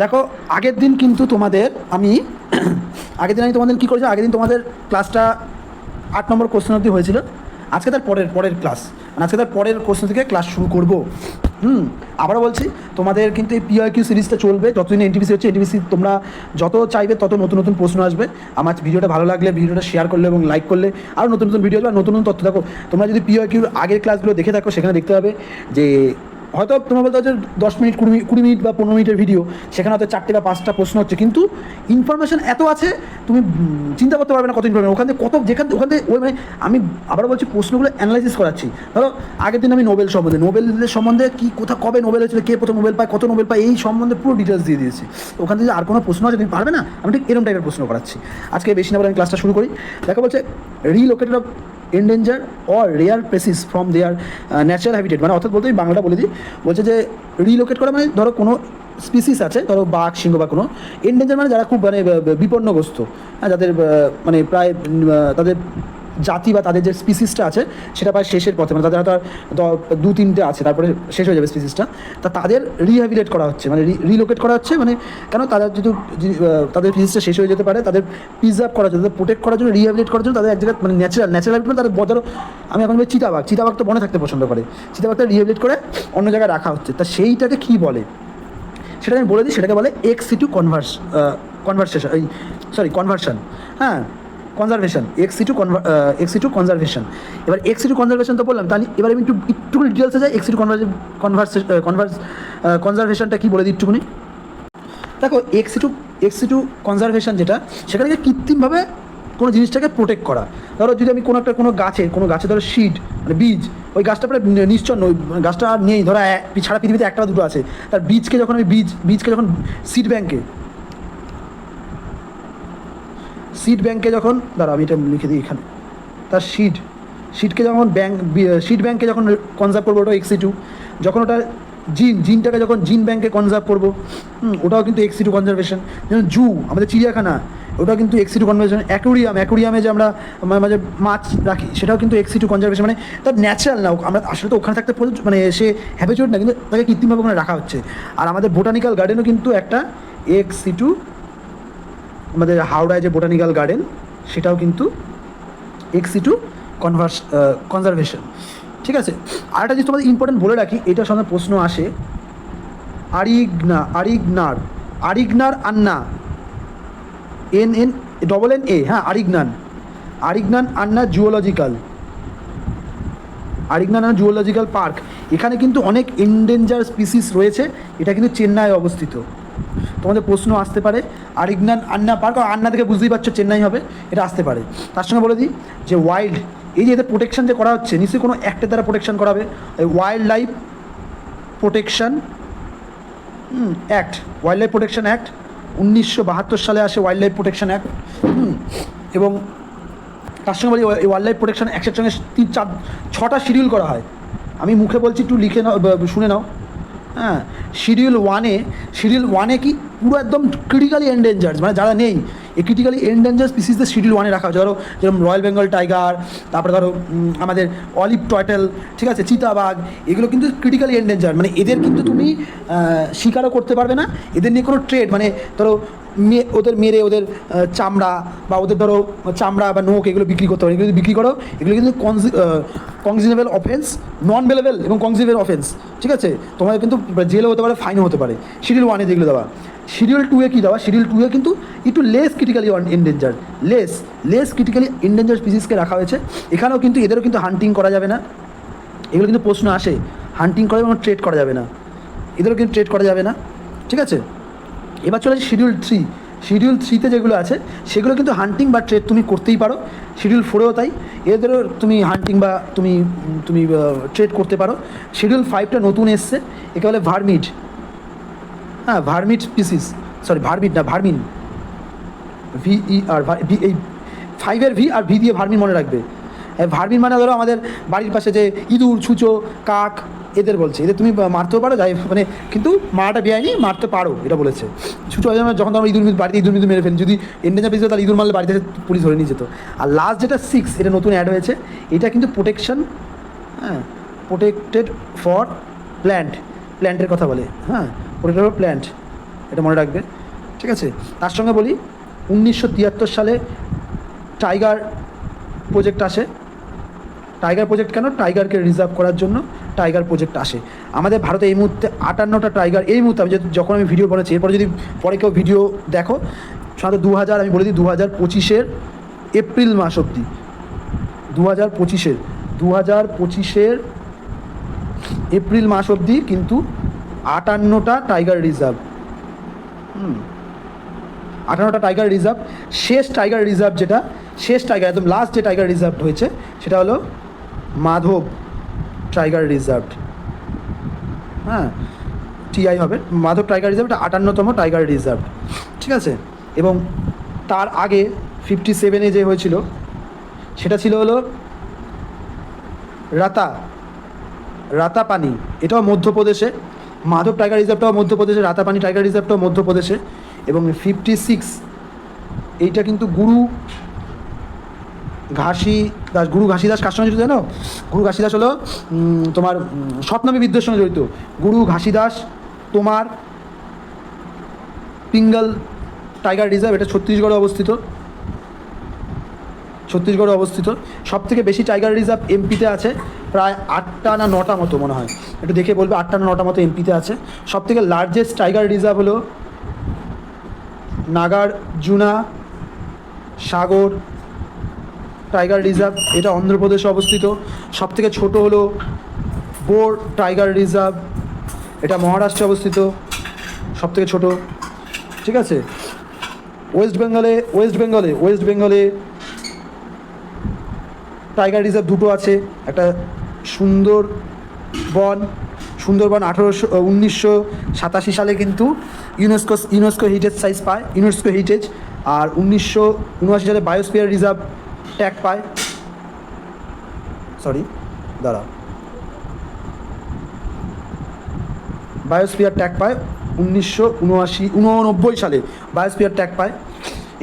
দেখো আগের দিন কিন্তু তোমাদের আমি আগের দিন আমি তোমাদের কী করেছি, আগের দিন তোমাদের ক্লাসটা 8 নম্বর কোশ্চেন অবধি হয়েছিল। আজকে তার পরের পরের ক্লাস, মানে আজকে তার পরের কোশ্চেন থেকে ক্লাস শুরু করব। আবারও বলছি, তোমাদের কিন্তু এই পিওয়াইকিউ সিরিজটা চলবে যতদিন এনটিপিসি হচ্ছে। এনটিপিসি তোমরা যত চাইবে তত নতুন নতুন প্রশ্ন আসবে। আমার ভিডিওটা ভালো লাগলে ভিডিওটা শেয়ার করলে এবং লাইক করলে আরও নতুন নতুন ভিডিও বা নতুন নতুন তথ্য। দেখো তোমরা যদি পিওয়াইকিউর আগের ক্লাসগুলো দেখে থাকো, সেখানে দেখতে হবে যে হয়তো তোমরা বলতে হচ্ছে 10 মিনিট 20 মিনিট বা 15 মিনিটের ভিডিও, সেখানে হয়তো 4টে বা 5টা প্রশ্ন হচ্ছে, কিন্তু ইনফরমেশন এত আছে তুমি চিন্তা করতে পারবে না কত ইনফরমেশন ওখান থেকে, কত ওখান থেকে ওই মানে আমি আবার বলছি প্রশ্নগুলো অ্যানালাইসিস করাচ্ছি। ধরো আগের দিন আমি নোবেলের সম্বন্ধে কী কোথা কবে নোবেল হয়েছিল, কে প্রথম নোবেল পায়, কত নোবেল পায়, এই সম্বন্ধে পুরো ডিটেলস দিয়ে দিয়েছি। ওখান থেকে আর কোনো প্রশ্ন আছে তুমি পারবে না, আমি ঠিক এরকম টাইপের প্রশ্ন করাচ্ছি। আজকে বেশি না বলে আমি ক্লাসটা শুরু করি। দেখা বলছে রিলোকেটেড of endanger or rare species from there natural habitat, মানে অর্থাৎ বলতে বাংলাটা বলে দিই, বলছে যে রিলোকেট করা মানে ধরো কোনো স্পিসিস আছে, ধরো বাঘ সিংহ বা কোনো এন্ডেঞ্জার মানে যারা খুব মানে বিপন্নগ্রস্ত, হ্যাঁ, যাদের মানে প্রায় তাদের জাতি বা তাদের যে স্পিসিসটা আছে সেটা প্রায় শেষের পথে, মানে তাদের হয়তো 2-3টে আছে তারপরে শেষ হয়ে যাবে স্পিসিসটা, তাদের রিহ্যাবিলিটেট করা হচ্ছে, মানে রিলোকেট করা হচ্ছে। মানে কেন তাদের যদি তাদের স্পিসিসটা শেষ হয়ে যেতে পারে, তাদের প্রিজার্ভ করার জন্য, তাদের প্রোটেক্ট করার জন্য, রিহ্যাবিলিটেট করার জন্য তাদের এক জায়গায় মানে ন্যাচারাল হ্যাবিটেট, তাদের ধরো আমি এখন বলি চিতাবাঘ তো বনে থাকতে পছন্দ করে, চিতাবাঘটা রিহ্যাবিলিটেট করে অন্য জায়গায় রাখা হচ্ছে। তা সেইটাকে কী বলে সেটা আমি বলে দিই, সেটাকে বলে এক্স-সিটু কনভার্সন, হ্যাঁ, কনজারভেশন, এক্স-সিটু কনজারভেশন। এবার এক্স-সিটু কনজারভেশন তো বললাম, তাহলে এবার আমি একটুখানি ডিটেলসে যাই। এক্স-সিটু কনজারভেশনটা কী বলে দিই একটুখানি। দেখো এক্স-সিটু কনজারভেশন যেটা, সেখানে কৃত্রিমভাবে কোনো জিনিসটাকে প্রোটেক্ট করা। ধরো যদি আমি কোনো গাছে ধরো সিড মানে বীজ, ওই গাছটা প্রায় নিশ্চন্ন, ওই গাছটা আর নেই, ধরো সারা পৃথিবীতে একটা বা দুটো আছে, তার বীজকে যখন আমি বীজকে যখন সিড ব্যাংকে যখন ধরো আমি এটা লিখে দিই এখানে, তার সিডকে যখন সিড ব্যাংকে যখন কনজার্ভ করবো, ওটা এক্স-সিটু। যখন ওটা জিনটাকে যখন জিন ব্যাংকে কনজার্ভ করবো, ওটাও কিন্তু এক্স-সিটু কনজারভেশন। যেমন আমাদের চিড়িয়াখানা, ওটাও কিন্তু এক্স-সিটু কনজারভেশন। অ্যাকুরিয়ামে যে আমরা মাঝে মাছ রাখি, সেটাও কিন্তু এক্স-সিটু কনজারভেশন। মানে তার ন্যাচারাল না, আমরা আসলে তো ওখানে থাকতে মানে সে হ্যাবিচুয়েট না, কিন্তু তাকে কৃত্রিমভাবে ওখানে রাখা হচ্ছে। আর আমাদের বোটানিক্যাল গার্ডেনও কিন্তু একটা এক্স-সিটু, আমাদের হাওড়ায় যে বোটানিক্যাল গার্ডেন, সেটাও কিন্তু এক্স-সিটু কনজারভেশন। ঠিক আছে, আরেকটা জিনিস তোমাদের ইম্পর্টেন্ট বলে রাখি, এটার সঙ্গে প্রশ্ন আসে, আরিগনার আন্না, NNA, হ্যাঁ, আরিগনান আন্না জুওলজিক্যাল পার্ক। এখানে কিন্তু অনেক এন্ডেঞ্জার স্পিসিস রয়েছে, এটা কিন্তু চেন্নাই অবস্থিত। তোমাদের প্রশ্ন আসতে পারে আরিগনান আন্না পার্ক, আন্না থেকে বুঝতেই পারছো চেন্নাই হবে, এটা আসতে পারে। তার সঙ্গে বলে দিই যে ওয়াইল্ড, এই যে এদের প্রোটেকশন যে করা হচ্ছে, নিশ্চয়ই কোনো অ্যাক্টের দ্বারা প্রোটেকশন করা হবে। ওয়াইল্ড লাইফ প্রোটেকশন অ্যাক্ট, 1972 সালে আসে ওয়াইল্ড লাইফ প্রোটেকশন অ্যাক্ট। এবং তার সঙ্গে বলি এই ওয়াইল্ড লাইফ প্রোটেকশন অ্যাক্টের সঙ্গে 6টা শিডিউল করা হয়। আমি মুখে বলছি, একটু লিখে নাও, শুনে নাও। হ্যাঁ, শিডিউল ওয়ানে কি পুরো একদম ক্রিটিক্যালি এন্ডেঞ্জার্ড, মানে যারা নেই, এই ক্রিটিক্যালি এন্ডেঞ্জার স্পিসিসদের শিডিউল 1-এ রাখা হচ্ছে। ধরো যেরকম রয়্যাল বেঙ্গল টাইগার, তারপরে ধরো আমাদের অলিভ টয়টেল, ঠিক আছে, চিতাবাঘ, এগুলো কিন্তু ক্রিটিক্যালি এন্ডেঞ্জার্ড, মানে এদের কিন্তু তুমি শিকারও করতে পারবে না, এদের নিয়ে কোনো ট্রেড, মানে ধরো ওদের মেরে ওদের চামড়া বা ওদের ধরো চামড়া বা নোক এগুলো বিক্রি করতে পারে, এগুলো যদি বিক্রি করো, এগুলো কিন্তু কনজিনেবল অফেন্স, নন বেলেবল এবং কনজিনেবল অফেন্স। ঠিক আছে, তোমাদের কিন্তু জেলও হতে পারে, ফাইনও হতে পারে। শিডিউল 1-এ যেগুলো দেওয়া, শিডিউল 2-এ কী দেওয়া, শিডিউল 2-এ কিন্তু একটু লেস ক্রিটিক্যালি এন্ডেঞ্জার স্পিসিসকে রাখা হয়েছে। এখানেও কিন্তু এদেরও কিন্তু হান্টিং করা যাবে না, এগুলো কিন্তু প্রশ্ন আসে, হান্টিং করা এবং ট্রেড করা যাবে না, এদেরও কিন্তু ট্রেড করা যাবে না। ঠিক আছে, এবার চলে শিডিউল 3-তে যেগুলো আছে সেগুলো কিন্তু হান্টিং বা ট্রেড তুমি করতেই পারো। শিডিউল 4-এও তাই, এদেরও তুমি হান্টিং বা তুমি ট্রেড করতে পারো। শিডিউল 5টা নতুন এসছে, একে বলে ভার্মিড, হ্যাঁ, ভার্মিড স্পিসিস, ভার্মিন, VER, এই 5-এর V আর V দিয়ে ভার্মিন মনে রাখবে। ভার্মিন মানে ধরো আমাদের বাড়ির পাশে যে ইঁদুর, ছুঁচো, কাক, এদের বলছে, এদের তুমি মারতেও পারো, যাই মানে কিন্তু মারাটা বেআইনি, মারতে পারো, এটা বলেছে। ছুঁচো যখন আমরা বাড়িতে ইঁদুর মেরে ফেলি, যদি এন্ডেঞ্জার পেয়েছে তাহলে ইঁদুর মারলে বাড়িতে পুলিশ ধরে নিয়ে যেত। আর লাস্ট যেটা 6, এটা নতুন অ্যাড হয়েছে, এটা কিন্তু প্রোটেকশন, হ্যাঁ, প্রোটেক্টেড ফর প্ল্যান্টের কথা বলে, হ্যাঁ, প্রোটেক্টেড ফর প্ল্যান্ট, এটা মনে রাখবে, ঠিক আছে। তার সঙ্গে বলি 1973 সালে টাইগার প্রজেক্ট আসে। টাইগার প্রজেক্ট কেন? টাইগারকে রিজার্ভ করার জন্য টাইগার প্রজেক্ট আসে। আমাদের ভারতে এই মুহূর্তে 58টা টাইগার, এই মুহূর্তে আমি যখন আমি ভিডিও বানাচ্ছি, এরপরে যদি পরে কেউ ভিডিও দেখো, সাধারণত 2000, আমি বলে দিই 2025-এর এপ্রিল মাস অবধি, 2025-এর এপ্রিল মাস অবধি কিন্তু 58টা টাইগার রিজার্ভ, 58টা টাইগার রিজার্ভ। শেষ টাইগার রিজার্ভ যেটা, শেষ টাইগার একদম লাস্ট যে টাইগার রিজার্ভ হয়েছে সেটা হলো মাধব টাইগার রিজার্ভ, হ্যাঁ, টিআই হবে, মাধব টাইগার রিজার্ভ, এটা 58তম টাইগার রিজার্ভ, ঠিক আছে। এবং তার আগে 57-এ যে হয়েছিল সেটা ছিল হলো রাতাপানি, এটাও মধ্যপ্রদেশে। মাধব টাইগার রিজার্ভটাও মধ্যপ্রদেশে, রাতাপানি টাইগার রিজার্ভটাও মধ্যপ্রদেশে। এবং 56 এইটা কিন্তু গুরু ঘাসিদাস কার সঙ্গে জড়িত জানো? গুরু ঘাসিদাস হলো তোমার সৎনামী বিদ্রোহের সঙ্গে জড়িত। গুরু ঘাসিদাস তোমার পিঙ্গল টাইগার রিজার্ভ, এটা ছত্তিশগড়ে অবস্থিত। সব থেকে বেশি টাইগার রিজার্ভ এমপিতে আছে, প্রায় 8টা না 9টা মতো মনে হয়, একটু দেখে বলবে, 8টা না 9টা মতো এমপিতে আছে। সব থেকে লার্জেস্ট টাইগার রিজার্ভ হলো নাগার্জুনা সাগর টাইগার রিজার্ভ, এটা অন্ধ্রপ্রদেশে অবস্থিত। সব থেকে ছোটো হলো বোর টাইগার রিজার্ভ, এটা মহারাষ্ট্রে অবস্থিত, সব থেকে ছোটো, ঠিক আছে। ওয়েস্ট বেঙ্গলে টাইগার রিজার্ভ দুটো আছে, একটা সুন্দরবন 1987 সালে কিন্তু ইউনেস্কো হেরিটেজ সাইজ পায়, ইউনেস্কো হেরিটেজ। আর 1979 সালে বায়োস্ফিয়ার রিজার্ভ ট্যাগ পায়, বায়োস্ফিয়ার ট্যাগ পায় 1989 সালে বায়োস্ফিয়ার ট্যাগ পায়।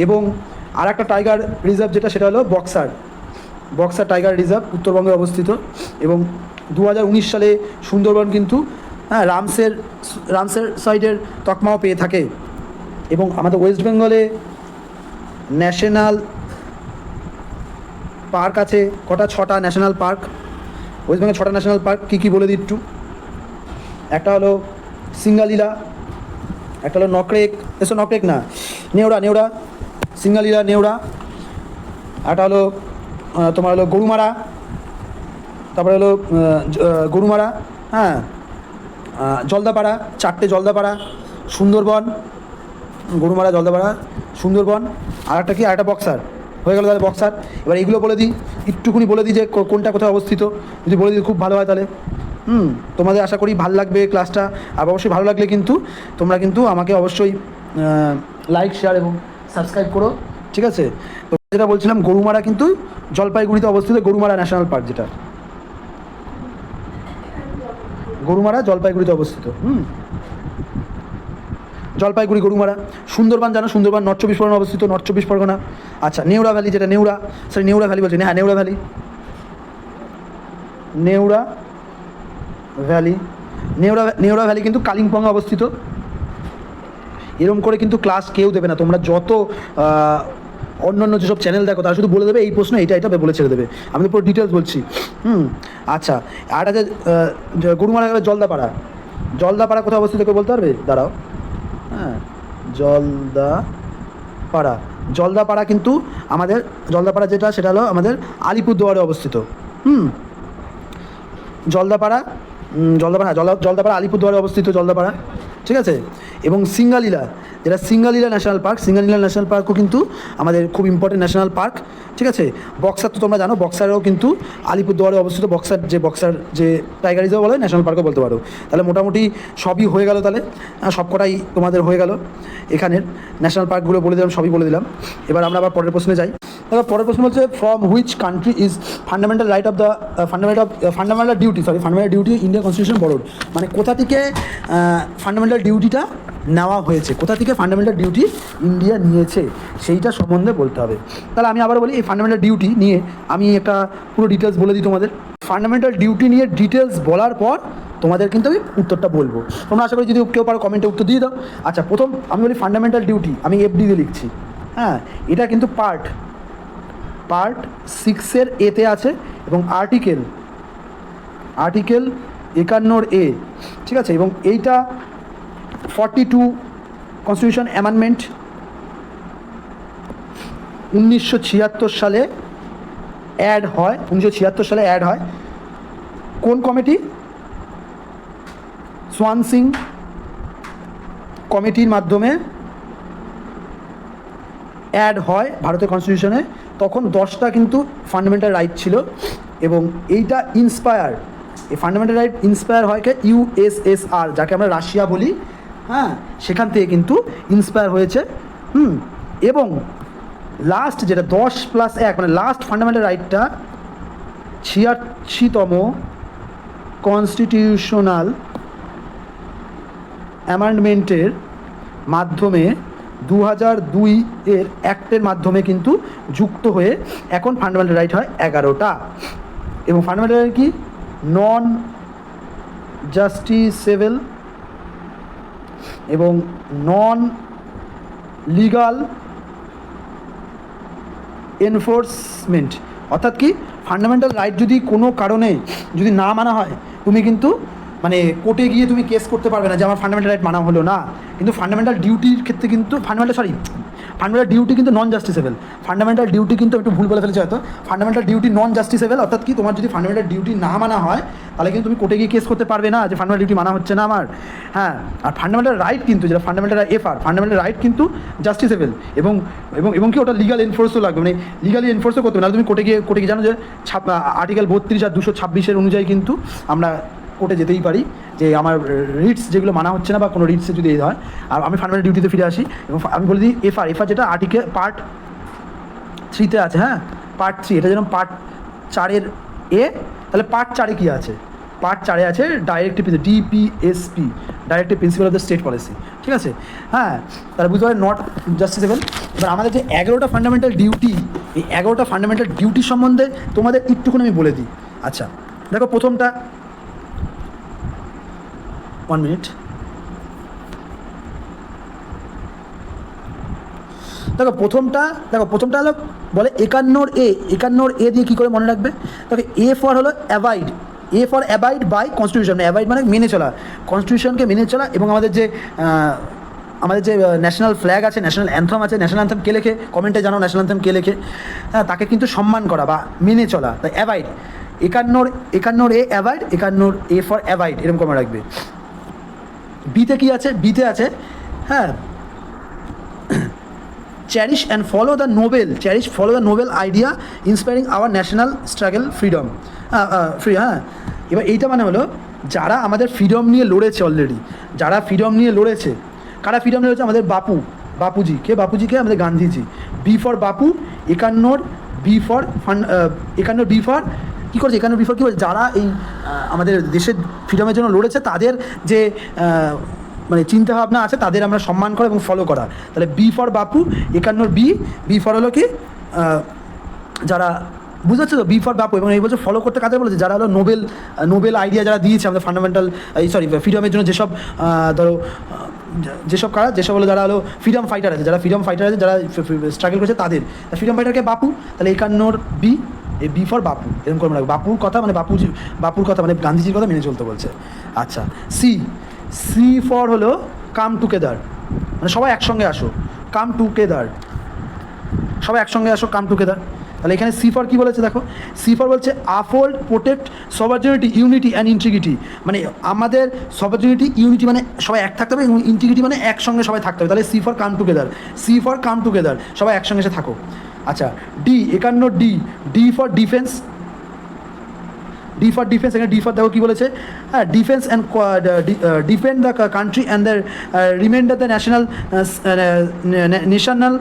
এবং আর একটা টাইগার রিজার্ভ যেটা, সেটা হলো বক্সার টাইগার রিজার্ভ, উত্তরবঙ্গে অবস্থিত। এবং 2019 সালে সুন্দরবন কিন্তু রামসের সাইডের তকমাও পেয়ে থাকে। এবং আমাদের ওয়েস্ট বেঙ্গলে ন্যাশনাল পার্ক আছে কটা? 6টা ন্যাশনাল পার্ক। ওয়েস্ট বেঙ্গল 6টা ন্যাশনাল পার্ক কী কী বলে দিই একটু। একটা হলো সিঙ্গালীলা, একটা হলো নেওড়া, সিঙ্গালীলা নেওড়া। একটা হলো তোমার হলো গরুমারা, তারপরে হলো গরুমারা, হ্যাঁ, জলদাপাড়া, 4টে জলদাপাড়া, সুন্দরবন, গরুমারা, জলদাপাড়া, সুন্দরবন, আর একটা কি, আর একটা বক্সার, হয়ে গেল তাহলে বক্সার। এবার এইগুলো বলে দিই, একটুখানি বলে দিই যে কোনটা কোথায় অবস্থিত, যদি বলে দিই খুব ভালো হয় তাহলে। তোমাদের আশা করি ভালো লাগবে ক্লাসটা। আর অবশ্যই ভালো লাগলে কিন্তু তোমরা কিন্তু আমাকে অবশ্যই লাইক, শেয়ার এবং সাবস্ক্রাইব করো, ঠিক আছে। তো যেটা বলছিলাম, গরুমারা কিন্তু জলপাইগুড়িতে অবস্থিত, গরুমারা ন্যাশনাল পার্ক, যেটা গরুমারা জলপাইগুড়িতে অবস্থিত। জলপাইগুড়ি, গরুমারা। সুন্দরবন জানো, সুন্দরবন নর্থ 24 পরগনা অবস্থিত, নর্থ 24 পরগনা। আচ্ছা, নেওড়া ভ্যালি, যেটা নেওড়া ভ্যালি বলছি, হ্যাঁ, নেওড়া ভ্যালি কিন্তু কালিম্পংয়ে অবস্থিত। এরকম করে কিন্তু ক্লাস কেউ দেবে না, তোমরা যত অন্যান্য যেসব চ্যানেল দেখো তারা শুধু বলে দেবে এই প্রশ্ন এটা বলে ছেড়ে দেবে, আমি তো পুরো ডিটেলস বলছি। আচ্ছা, আর আছে গরুমারা, জলদাপাড়া কোথায় অবস্থিত কেউ বলতে পারবে? দাঁড়াও, হ্যাঁ, জলদাপাড়া কিন্তু আমাদের, জলদাপাড়া যেটা সেটা হলো আমাদের আলিপুরদুয়ারে অবস্থিত। জলদাপাড়া আলিপুরদুয়ারে অবস্থিত, জলদাপাড়া, ঠিক আছে। এবং সিঙ্গালীলা, যেটা সিঙ্গালীলা ন্যাশনাল পার্কও কিন্তু আমাদের খুব ইম্পর্টেন্ট ন্যাশনাল পার্ক, ঠিক আছে। বক্সার তো তোমরা জানো, বক্সারও কিন্তু আলিপুরদুয়ারে অবস্থিত। বক্সার যে টাইগার রিজার্ভ বলে, ন্যাশনাল পার্কও বলতে পারো। তাহলে মোটামুটি সবই হয়ে গেল, তাহলে সবকটাই তোমাদের হয়ে গেল। এখানের ন্যাশনাল পার্কগুলো বলে দিলাম, সবই বলে দিলাম। এবার আমরা আবার পরের প্রশ্নে যাই। এবার পরের প্রশ্ন হচ্ছে, from which country is fundamental duty Indian constitution borrowed, মানে কোথা থেকে ফান্ডামেন্টাল ডিউটিটা নেওয়া হয়েছে, কোথা থেকে ফান্ডামেন্টাল ডিউটি ইন্ডিয়া নিয়েছে, সেইটা সম্বন্ধে বলতে হবে। তাহলে আমি আবার বলি, এই ফান্ডামেন্টাল ডিউটি নিয়ে আমি একটা পুরো ডিটেলস বলে দিই তোমাদের। ফান্ডামেন্টাল ডিউটি নিয়ে ডিটেলস বলার পর তোমাদের কিন্তু আমি উত্তরটা বলবো। তোমরা আশা করি যদি কেউ পারো কমেন্টে উত্তর দিয়ে দাও। আচ্ছা, প্রথম আমি বলি ফান্ডামেন্টাল ডিউটি, আমি এফডি দিয়ে লিখছি। হ্যাঁ, এটা কিন্তু পার্ট 6-এর এতে আছে এবং আর্টিকেল 51 এ, ঠিক আছে। এবং এইটা 42 কনস্টিটিউশন অ্যামেন্ডমেন্ট 1976 সালে অ্যাড হয়। 1976 সালে অ্যাড হয় কোন কমিটি? সোয়ান সিং কমিটির মাধ্যমে অ্যাড হয় ভারতের কনস্টিটিউশনে। তখন 10টা কিন্তু ফান্ডামেন্টাল রাইট ছিল এবং এইটা এই ফান্ডামেন্টাল রাইট ইন্সপায়ার হয় কে? ইউএসএসআর, যাকে আমরা রাশিয়া বলি। হ্যাঁ, সেখান থেকে কিন্তু ইন্সপায়ার হয়েছে। এবং লাস্ট যেটা 10+1 মানে লাস্ট ফান্ডামেন্টাল রাইটটা 86তম কনস্টিটিউশনাল অ্যামেন্ডমেন্টের মাধ্যমে 2002 অ্যাক্টের মাধ্যমে কিন্তু যুক্ত হয়ে এখন ফান্ডামেন্টাল রাইট হয় 11টা। এবং ফান্ডামেন্টাল রাইট কি? নন জাস্টিসেবল এবং নন লিগাল এনফোর্সমেন্ট। অর্থাৎ কি, ফান্ডামেন্টাল রাইট যদি কোনো কারণে যদি না মানা হয়, তুমি কিন্তু মানে কোর্টে গিয়ে তুমি কেস করতে পারবে না যে আমার ফান্ডামেন্টাল রাইট মানা হলো না। কিন্তু ফান্ডামেন্টাল ডিউটির ক্ষেত্রে কিন্তু ফান্ডামেন্টাল ডিউটি কিন্তু নন জাস্টিসেবল। ফান্ডামেন্টাল ডিউটি কিন্তু একটু ভুল বলে ফেলেছে হয়তো। ফান্ডামেন্টাল ডিউটি নন জাস্টিসেবল, অর্থাৎ কি, তোমার যদি ফান্ডামেন্টাল ডিউটি না মানা হয় তাহলে কিন্তু তুমি কোর্টে গিয়ে কেস করতে পারবে না যে ফান্ডামেন্টাল ডিউটি মানা হচ্ছে না আমার। হ্যাঁ, আর ফান্ডামেন্টাল রাইট কিন্তু যেটা ফান্ডামেন্টাল ফান্ডামেন্টাল রাইট কিন্তু জাস্টিসেবল এবং এবং এবং কি ওটা লিগাল এনফোর্সও লাগবে, মানে লিগালি এনফোর্সও করতে হবে না। তুমি কোর্টে গিয়ে জানো যে আর্টিকেল 32 আর 226 অনুযায়ী কিন্তু আমরা কোর্টে যেতেই পারি যে আমার রিটস যেগুলো মানা হচ্ছে না বা কোনো রিটসে যদি এই হয়। আর আমি ফান্ডামেন্টাল ডিউটিতে ফিরে আসি এবং আমি বলে দিই এফআর যেটা আর্টিকেল পার্ট 3-তে আছে। হ্যাঁ, পার্ট 3, এটা যেরকম পার্ট 4-এর এ, তাহলে পার্ট 4-এ কী আছে? পার্ট 4-এ আছে directive DPSP, directive principle of the state policy, ঠিক আছে। হ্যাঁ, তাহলে বুঝতে পারে নট জাস্টিসেবল। এবার আমাদের যে 11টা ফান্ডামেন্টাল ডিউটি, এই 11টা ফান্ডামেন্টাল ডিউটি সম্বন্ধে তোমাদের একটুখানি আমি বলে দিই। আচ্ছা, দেখো প্রথমটা, 1 মিনিট। দেখো প্রথমটা হলো বলে 51 দিয়ে কী করে মনে রাখবে? দেখো এ ফর হলো অ্যাবাইড বাই কনস্টিটিউশন। অ্যাবাইড মানে মেনে চলা, কনস্টিটিউশনকে মেনে চলা। এবং আমাদের যে ন্যাশনাল ফ্ল্যাগ আছে, ন্যাশনাল অ্যান্থম আছে, ন্যাশনাল অ্যান্থম কে লেখে? কমেন্টে জানাও ন্যাশনাল অ্যান্থম কে লেখে। হ্যাঁ, তাকে কিন্তু সম্মান করা বা মেনে চলা, তাই অ্যাবাইড। 51 অ্যাবাইড, 51 ফর অ্যাবাইড, এরকম করে রাখবে। বিতে কী আছে? বিতে আছে, হ্যাঁ, cherish follow the noble idea inspiring our national struggle freedom হ্যাঁ। এবার এইটা মানে হলো যারা আমাদের ফ্রিডম নিয়ে লড়েছে অলরেডি, কারা ফ্রিডম নিয়ে লড়েছে? আমাদের বাপুজি কে? আমাদের Gandhiji. B for Bapu, 51 B for কী করেছে? 51 বি ফর কী বলছে? যারা এই আমাদের দেশের ফ্রিডমের জন্য লড়েছে তাদের যে মানে চিন্তাভাবনা আছে তাদের আমরা সম্মান করা এবং ফলো করা। তাহলে B for Bapu, 51 B for হলো কি, যারা, বুঝতে পারছো তো? বি ফর বাপু। এবং এই বছর ফলো করতে কাদের বলেছে? যারা হলো নোবেল আইডিয়া যারা দিয়েছে আমাদের ফান্ডামেন্টাল ফ্রিডমের জন্য, যেসব ধরো যেসব হলো যারা হলো ফ্রিডম ফাইটার আছে, যারা স্ট্রাগল করেছে তাদের ফ্রিডম ফাইটারকে বাপু। তাহলে 51 এই বি ফর বাপু, এরকম করে রাখবে। বাপুর কথা মানে বাপুর কথা মানে গান্ধীজির কথা মেনে চলতে বলছে। আচ্ছা, সি ফর হলো কাম টুগেদার, মানে সবাই একসঙ্গে আসো, কাম টুগেদার, সবাই একসঙ্গে আসো, কাম টুগেদার। তাহলে এখানে সি ফর কী বলেছে? দেখো, সি ফর বলছে uphold, protect sovereignty, unity and integrity. মানে আমাদের সভার্জিনিটি, ইউনিটি মানে সবাই এক থাকতে হবে, এবং ইন্টিগ্রিটি মানে একসঙ্গে সবাই থাকতে হবে। তাহলে সি ফর কাম টুগেদার, সবাই একসঙ্গে এসে থাকো। আচ্ছা, 51 ডি ফর ডিফেন্স, এখানে ডি ফর দেখো কী বলেছে? হ্যাঁ, defence and defend the country and the remainder the national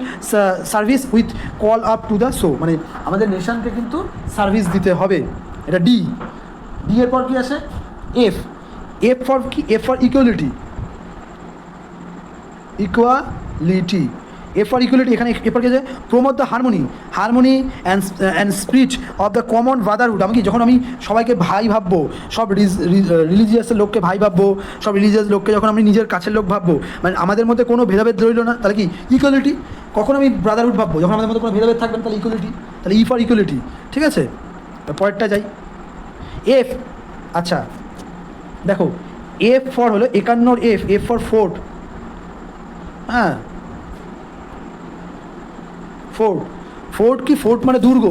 service with call up to the show. মানে আমাদের নেশনকে কিন্তু সার্ভিস দিতে হবে, এটা ডি এর পর কী আসে? এফ ফর কি? F for equality, F for equality, এখানে এরপর কি আছে, promote the harmony and spirit of the common Brotherhood. আমি কি যখন আমি সবাইকে ভাই ভাববো, সব রিলিজিয়াসের লোককে ভাই ভাববো, সব রিলিজিয়াস লোককে যখন আমি নিজের কাছের লোক ভাববো, মানে আমাদের মধ্যে কোনো ভেদাভেদ রইল না, তাহলে কি ইকুয়ালিটি। কখন আমি ব্রাদারহুড ভাববো, যখন আমাদের মধ্যে কোনো ভেদাভেদ থাকবে না, তাহলে ইকুয়ালিটি, তাহলে ই ফর ইকুয়ালিটি। ঠিক আছে, পরেরটা যাই, এফ। আচ্ছা দেখো, এফ ফর হলো 51, এফ ফর ফোর্ট। হ্যাঁ, ফোর্ট কি, ফোর্ট মানে দুর্গ।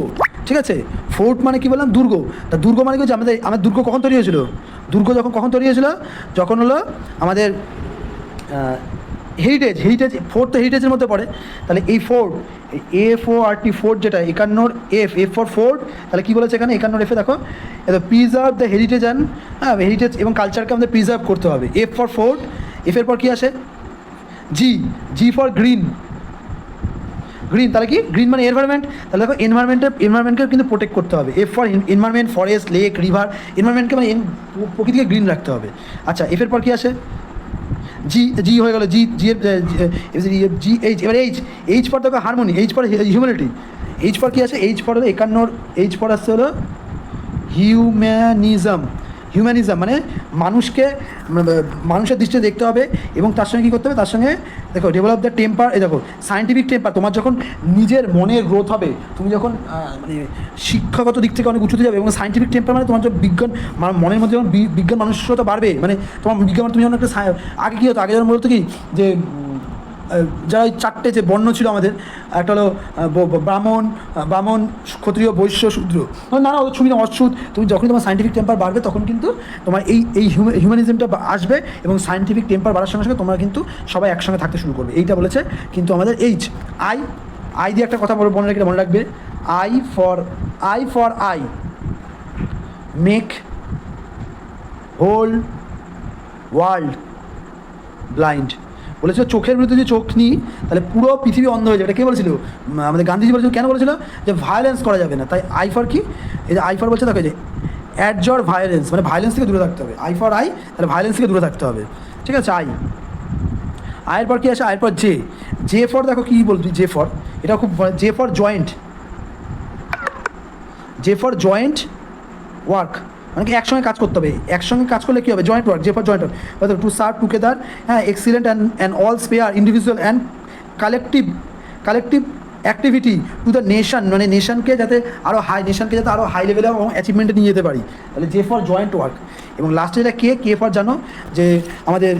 ঠিক আছে, ফোর্ট মানে কি বললাম, দুর্গ। তা দুর্গ মানে কি, আমাদের দুর্গ কখন তৈরি হয়েছিল, দুর্গ কখন তৈরি হয়েছিল, যখন হলো আমাদের হেরিটেজ, ফোর্ট তো হেরিটেজের মধ্যে পড়ে। তাহলে এই ফোর্ট, FORT, ফোর্ট যেটা, 51 এফ ফর ফোর্ট। তাহলে কী বলেছে এখানে 51 এফে, দেখো প্রিজার্ভ দ্য হেরিটেজ অ্যান্ড, হ্যাঁ, হেরিটেজ এবং কালচারকে আমাদের প্রিজার্ভ করতে হবে। এফ ফর ফোর্ট, এফের পর কী আসে, জি ফর গ্রিন। তাহলে কি, গ্রিন মানে এনভায়রনমেন্ট। তাহলে দেখো এনভায়রনমেন্টকে কিন্তু প্রোটেক্ট করতে হবে। F for environment, forest, lake, river, এনভায়রনমেন্টকে মানে প্রকৃতিকে গ্রিন রাখতে হবে। আচ্ছা, এফের পর কী আসে, জি হয়ে গেল, জি এইচ। এবার এইচ পর দেখো হারমোনি, এইচ পর হিউম্যানিটি। এইচ পর কী আছে, এইচ পর হলো 51, এইচ পর আসছে হলো হিউম্যানিজম মানে মানুষের দৃষ্টিতে দেখতে হবে, এবং তার সঙ্গে কী করতে হবে, তার সঙ্গে দেখো ডেভেলপ দ্য টেম্পার। এই দেখো সায়েন্টিফিক টেম্পার, তোমার যখন নিজের মনের গ্রোথ হবে, তুমি যখন মানে শিক্ষাগত দিক থেকে অনেক উঁচুতে যাবে, এবং সায়েন্টিফিক টেম্পার মানে তোমার যখন বিজ্ঞান, মনের মধ্যে যখন বিজ্ঞান মানুষটা বাড়বে, মানে তোমার বিজ্ঞান, তুমি যখন একটা আগে কী হতো, আগে যেমন বলতো কি যে যারা ওই 4টে যে বর্ণ ছিল আমাদের, একটা হলো ব্রাহ্মণ, ক্ষত্রিয়, বৈশ্য, শূদ্র, নানা সুবিধা অচ্ছুত। তুমি যখনই তোমার সায়েন্টিফিক টেম্পার বাড়বে, তখন কিন্তু তোমার এই হিউম্যানিজমটা আসবে, এবং সায়েন্টিফিক টেম্পার বাড়ার সঙ্গে সঙ্গে তোমরা কিন্তু সবাই একসঙ্গে থাকতে শুরু করবে। এইটা বলেছে কিন্তু আমাদের এইচ। আই দিয়ে একটা কথা মনে রাখবে, eye for eye make whole world blind. বলেছিল চোখের বিরুদ্ধে যদি চোখ নিই, তাহলে পুরো পৃথিবী অন্ধ হয়ে যাবে। এটা কে বলেছিল, আমাদের গান্ধীজি বলেছিল। কেন বলেছিল, যে ভায়োলেন্স করা যাবে না। তাই আই ফর কি, এই যে আই ফর বলছে, দেখো যে অ্যাডজর ভায়োলেন্স, মানে ভায়োলেন্স থেকে দূরে থাকতে হবে। আই ফর আই, তাহলে ভায়োলেন্স থেকে দূরে থাকতে হবে। ঠিক আছে, আয়ের পর কী আসে, আয়ের পর জে ফর, দেখো কী বলবি, জে ফর, এটা খুব, জে ফর জয়েন্ট ওয়ার্ক, মানে কি একসঙ্গে কাজ করতে হবে। একসঙ্গে কাজ করলে কী হবে, জয়েন্ট ওয়ার্ক, যে for joint work, to serve together, হ্যাঁ, excellent and all sphere individual and collective activity to the nation, মানে নেশনকে যাতে আরও হাই লেভেলে এবং অ্যাচিভমেন্টে নিয়ে যেতে পারি। তাহলে যে ফর জয়েন্ট ওয়ার্ক। এবং লাস্টে যেটা কে ফর জানো, যে আমাদের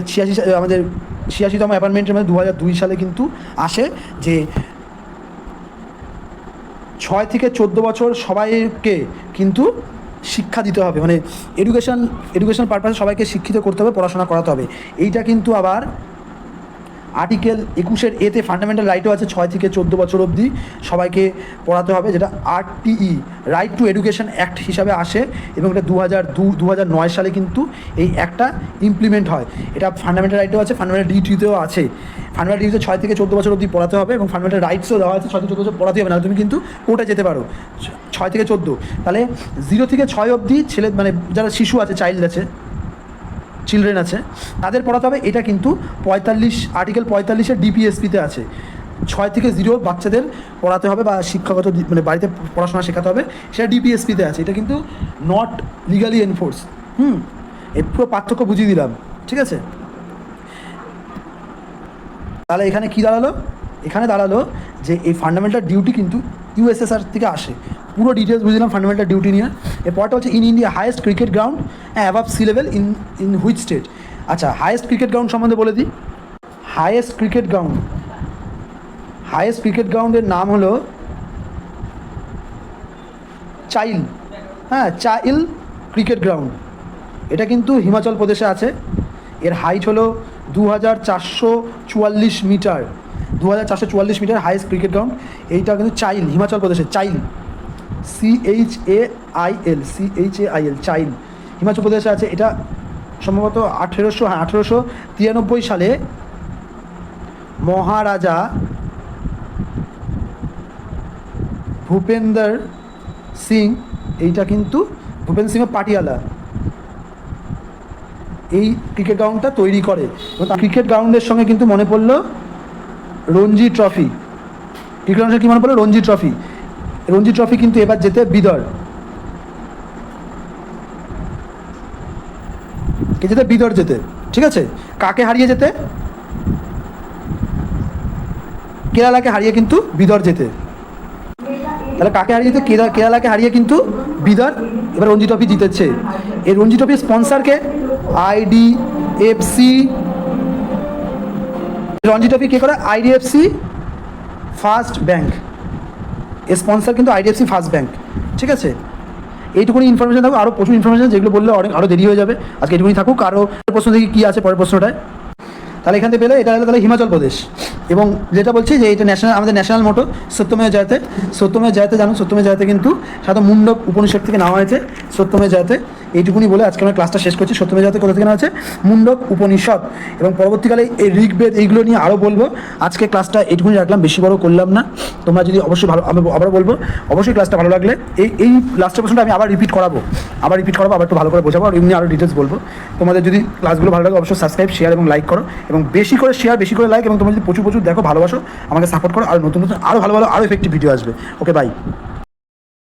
86তম অ্যাপার্টমেন্টের মধ্যে 2002 সালে কিন্তু আসে, যে 6 থেকে 14 বছর সবাইকে কিন্তু শিক্ষা দিতে হবে, মানে এডুকেশন পারপাসে সবাইকে শিক্ষিত করতে হবে, পড়াশোনা করাতে হবে। এইটা কিন্তু আবার আর্টিকেল 21 এতে ফান্ডামেন্টাল রাইটও আছে, 6 থেকে 14 বছর অবধি সবাইকে পড়াতে হবে, যেটা RTE, right two education act হিসাবে আসে, এবং এটা 2009 সালে কিন্তু এই অ্যাক্টটা ইমপ্লিমেন্ট হয়। এটা ফান্ডামেন্টাল রাইটও আছে, ফান্ডামেন্টাল ডিউটিতেও আছে। ফান্ডামেন্টাল ডিউটিতে 6 থেকে 14 বছর অবধি পড়াতে হবে, এবং ফান্ডামেন্টাল রাইটসও দেওয়া আছে, 6 থেকে 14 বছর পড়াতে হবে না, তুমি কিন্তু কোর্টে যেতে পারো 6 থেকে 14। তাহলে 0 থেকে 6 অবধি ছেলে, মানে যারা শিশু আছে, চিলড্রেন আছে, তাদের পড়াতে হবে। এটা কিন্তু আর্টিকেল 45 DPSPতে আছে। 6 থেকে 0 বাচ্চাদের পড়াতে হবে, বা শিক্ষাগত মানে বাড়িতে পড়াশোনা শেখাতে হবে, সেটা DPSPতে আছে। এটা কিন্তু নট লিগালি এনফোর্স। এই পুরো পার্থক্য বুঝিয়ে দিলাম। ঠিক আছে, তাহলে এখানে কি দাঁড়ালো, যে এই ফান্ডামেন্টাল ডিউটি কিন্তু USSR থেকে আসে। পুরো ডিটেলস বুঝলাম ফান্ডামেন্টাল ডিউটি নিয়ে। এরপরটা হচ্ছে in India highest cricket ground above sea level in which state. আচ্ছা, হাইয়েস্ট ক্রিকেট গ্রাউন্ড সম্বন্ধে বলে দিই। হাইয়েস্ট ক্রিকেট গ্রাউন্ডের নাম হলো চাইল ক্রিকেট গ্রাউন্ড। এটা কিন্তু হিমাচল প্রদেশে আছে। এর হাইট হলো 2444 metre. 2444 metre highest cricket ground. এইটা কিন্তু হিমাচল প্রদেশের CHAIL চাইল হিমাচল প্রদেশে আছে। এটা সম্ভবত 1893 সালে মহারাজা ভূপেন্দর সিং, এইটা কিন্তু ভূপেন্দ্র সিংহ পাটিয়ালা এই ক্রিকেট গ্রাউন্ডটা তৈরি করে। এবং ক্রিকেট গ্রাউন্ডের সঙ্গে কিন্তু মনে পড়লো রঞ্জি ট্রফি। ক্রিকেট অনুষ্ঠান কী মনে পড়লো? রঞ্জি ট্রফি। রঞ্জি ট্রফি কিন্তু এবার যেতে বিদর, কে যেতে? বিদর যেতে, ঠিক আছে। কাকে হারিয়ে যেতে? কেরালাকে হারিয়ে কিন্তু বিদর যেতে। তাহলে কাকে হারিয়ে যেতে? কেরালাকে হারিয়ে কিন্তু বিদর এবার রঞ্জি ট্রফি জিতেছে। এই রঞ্জি ট্রফির স্পন্সারকে IDFC। রঞ্জি ট্রফি কে করে? IDFC first bank. এর স্পন্সার কিন্তু IDFC ফার্স্ট ব্যাংক, ঠিক আছে। এইটুকুনি ইনফরমেশন থাকুক, আরও প্রচুর ইনফরমেশন যেগুলো বললে আরও দেরি হয়ে যাবে। আজকে এইটুকুনি থাকুক। আরও প্রশ্ন দেখি কী আছে পরের প্রশ্নটায়। তাহলে এখান থেকে পেলে এটা হলো তাহলে হিমাচল প্রদেশ। এবং যেটা বলছি যে এটা আমাদের ন্যাশনাল মোটো সত্যমেव জয়তে। সত্যমেव জয়তে জানো, সত্যমেव জয়তে কিন্তু সাধারণত মুন্ডক উপনিষদ থেকে নেওয়া হয়েছে সত্যমেव জয়তে। এইটুকুনি বলে আজকে আমরা ক্লাসটা শেষ করছি। সত্যমেव জয়তে কোথা থেকে নেওয়া হয়েছে? মুন্ডক উপনিষদ। এবং পরবর্তীকালে এই ঋগ্বেদ এইগুলো নিয়ে আরও বলবো। আজকে ক্লাসটা এইটুকুনি রাখলাম, বেশি বড় করলাম না। তোমরা যদি অবশ্যই ভালো, আমি আবারও বলবো, অবশ্যই ক্লাসটা ভালো লাগলে এই লাস্টের প্রশ্নটা আমি আবার রিপিট করাবো, আবার একটু ভালো করে বোঝাবো, আর এমনি আরও ডিটেলস বলবো। তোমাদের যদি ক্লাসগুলো ভালো লাগে অবশ্যই সাবস্ক্রাইব, শেয়ার এবং লাইক করো, এবং বেশি করে শেয়ার, বেশি করে লাইক, এবং তোমরা যদি প্রচুর দেখো, ভালোবাসো, আমাকে সাপোর্ট করো। আর নতুন আরও ভালো আরও এফেক্টিভ ভিডিও আসবে। ওকে, বাই।